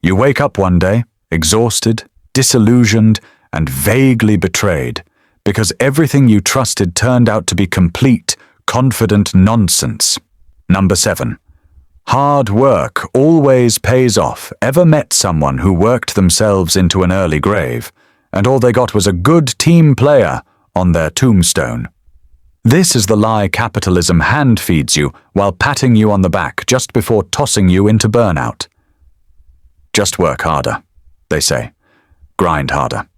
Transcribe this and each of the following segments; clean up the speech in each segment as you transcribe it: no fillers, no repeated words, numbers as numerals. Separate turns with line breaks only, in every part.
You wake up one day, exhausted, disillusioned, and vaguely betrayed, because everything you trusted turned out to be complete, confident nonsense. Number 7. Hard work always pays off. Ever met someone who worked themselves into an early grave, and all they got was a good team player on their tombstone? This is the lie capitalism hand-feeds you while patting you on the back just before tossing you into burnout. Just work harder, they say. Grind harder.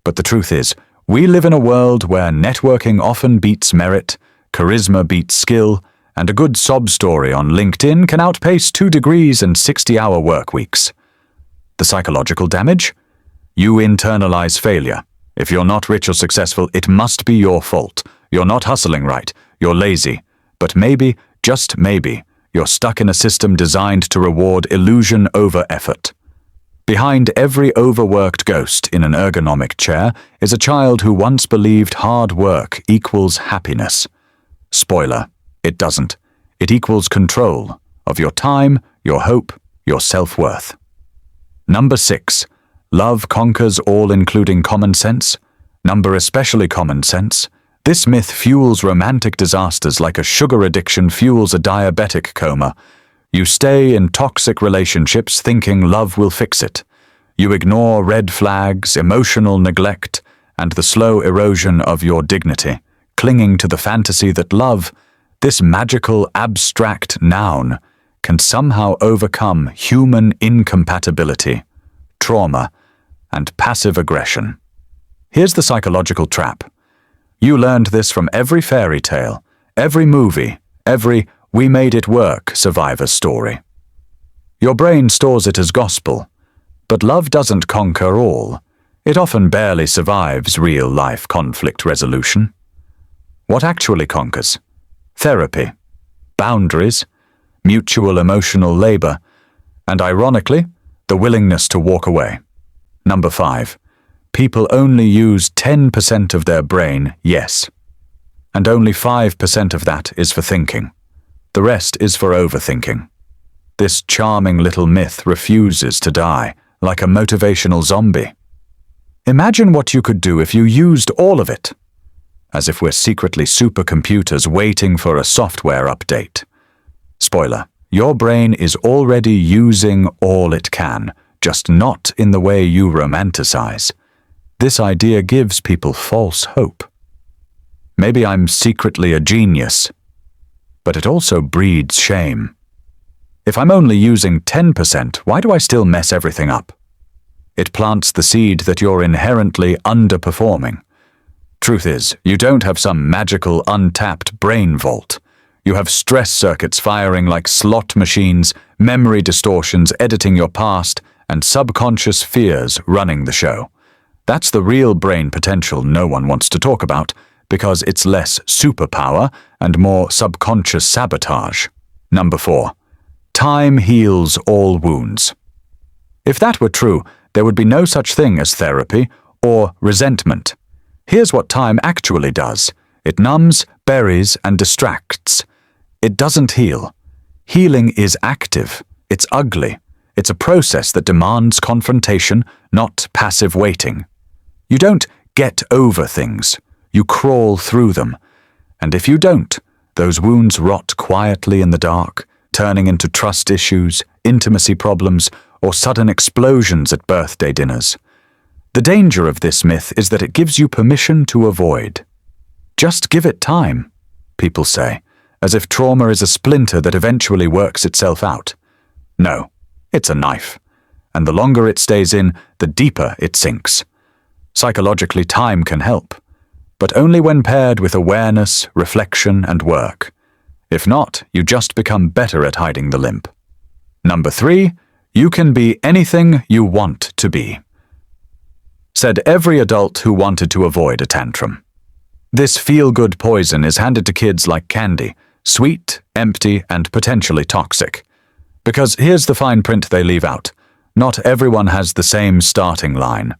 But the truth is, we live in a world where networking often beats merit, charisma beats skill, and a good sob story on LinkedIn can outpace 2 degrees and 60-hour work weeks. The psychological damage? You internalize failure. If you're not rich or successful, it must be your fault. You're not hustling right. You're lazy. But maybe, just maybe, you're stuck in a system designed to reward illusion over effort. Behind every overworked ghost in an ergonomic chair is a child who once believed hard work equals happiness. Spoiler, it doesn't. It equals control of your time, your hope, your self-worth. Number 6. Love conquers all, including common sense. Number especially common sense. This myth fuels romantic disasters like a sugar addiction fuels a diabetic coma. You stay in toxic relationships thinking love will fix it. You ignore red flags, emotional neglect, and the slow erosion of your dignity, clinging to the fantasy that love, this magical abstract noun, can somehow overcome human incompatibility, trauma, and passive aggression. Here's the psychological trap. You learned this from every fairy tale, every movie, every "we made it work" survivor story. Your brain stores it as gospel, but love doesn't conquer all. It often barely survives real-life conflict resolution. What actually conquers? Therapy, boundaries, mutual emotional labor, and ironically, the willingness to walk away. Number 5. People only use 10% of their brain, yes. And only 5% of that is for thinking. The rest is for overthinking. This charming little myth refuses to die, like a motivational zombie. Imagine what you could do if you used all of it. As if we're secretly supercomputers waiting for a software update. Spoiler, your brain is already using all it can, just not in the way you romanticize. This idea gives people false hope. Maybe I'm secretly a genius, but it also breeds shame. If I'm only using 10%, why do I still mess everything up? It plants the seed that you're inherently underperforming. Truth is, you don't have some magical untapped brain vault. You have stress circuits firing like slot machines, memory distortions editing your past, and subconscious fears running the show. That's the real brain potential no one wants to talk about, because it's less superpower and more subconscious sabotage. Number 4. Time heals all wounds. If that were true, there would be no such thing as therapy or resentment. Here's what time actually does. It numbs, buries, and distracts. It doesn't heal. Healing is active. It's ugly. It's a process that demands confrontation, not passive waiting. You don't get over things. You crawl through them. And if you don't, those wounds rot quietly in the dark, turning into trust issues, intimacy problems, or sudden explosions at birthday dinners. The danger of this myth is that it gives you permission to avoid. Just give it time, people say, as if trauma is a splinter that eventually works itself out. No, it's a knife, and the longer it stays in, the deeper it sinks. Psychologically, time can help, but only when paired with awareness, reflection, and work. If not, you just become better at hiding the limp. Number 3, you can be anything you want to be. Said every adult who wanted to avoid a tantrum. This feel-good poison is handed to kids like candy, sweet, empty, and potentially toxic. Because here's the fine print they leave out. Not everyone has the same starting line.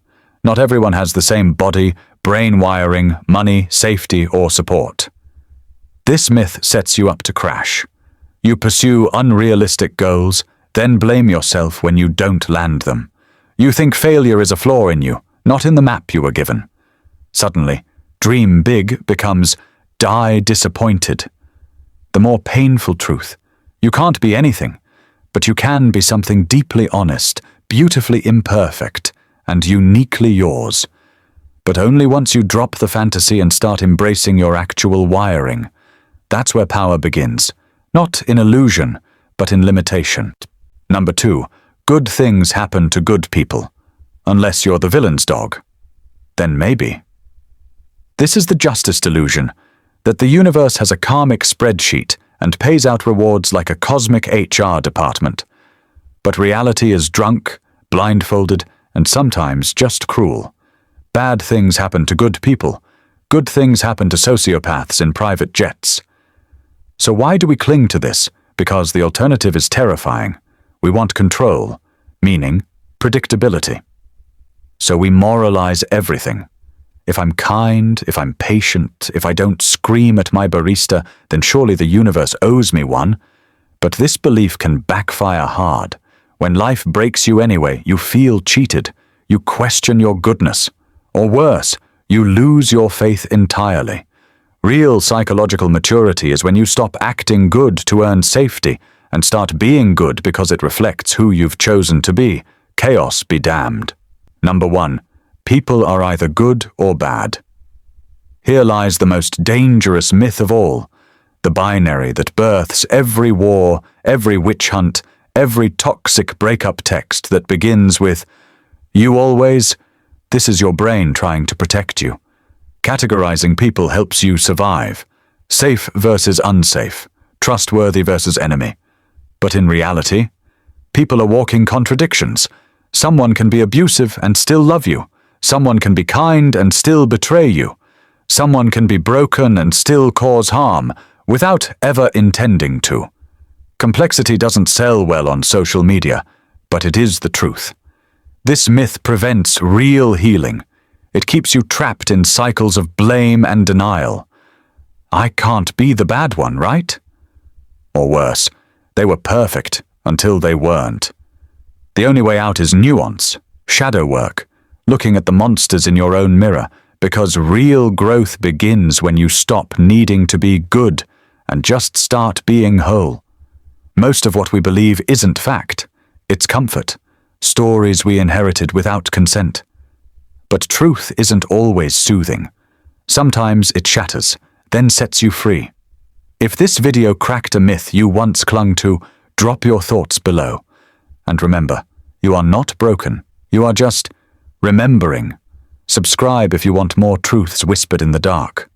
Not everyone has the same body, brain wiring, money, safety, or support. This myth sets you up to crash. You pursue unrealistic goals, Then blame yourself when you don't land them. You think failure is a flaw in you, not in the map you were given. Suddenly, dream big becomes die disappointed. The more painful truth: you can't be anything, but you can be something deeply honest, beautifully imperfect, and uniquely yours. But only once you drop the fantasy and start embracing your actual wiring. That's where power begins, not in illusion, but in limitation. Number 2, good things happen to good people. Unless you're the villain's dog. Then maybe. This is the justice delusion, that the universe has a karmic spreadsheet and pays out rewards like a cosmic HR department. But reality is drunk, blindfolded, and sometimes just cruel. Bad things happen to good people. Good things happen to sociopaths in private jets. So why do we cling to this? Because the alternative is terrifying. We want control, meaning predictability. So we moralize everything. If I'm kind, if I'm patient, if I don't scream at my barista, then surely the universe owes me one. But this belief can backfire hard. When life breaks you anyway, you feel cheated. You question your goodness. Or worse, you lose your faith entirely. Real psychological maturity is when you stop acting good to earn safety and start being good because it reflects who you've chosen to be. Chaos be damned. Number 1. People are either good or bad. Here lies the most dangerous myth of all, the binary that births every war, every witch hunt, every toxic breakup text that begins with, "You always." This is your brain trying to protect you. Categorizing people helps you survive. Safe versus unsafe. Trustworthy versus enemy. But in reality, people are walking contradictions. Someone can be abusive and still love you. Someone can be kind and still betray you. Someone can be broken and still cause harm, without ever intending to. Complexity doesn't sell well on social media, but it is the truth. This myth prevents real healing. It keeps you trapped in cycles of blame and denial. I can't be the bad one, right? Or worse, they were perfect until they weren't. The only way out is nuance, shadow work, looking at the monsters in your own mirror, because real growth begins when you stop needing to be good and just start being whole. Most of what we believe isn't fact. It's comfort, stories we inherited without consent. But truth isn't always soothing. Sometimes it shatters, then sets you free. If this video cracked a myth you once clung to, drop your thoughts below. And remember, you are not broken. You are just remembering. Subscribe if you want more truths whispered in the dark.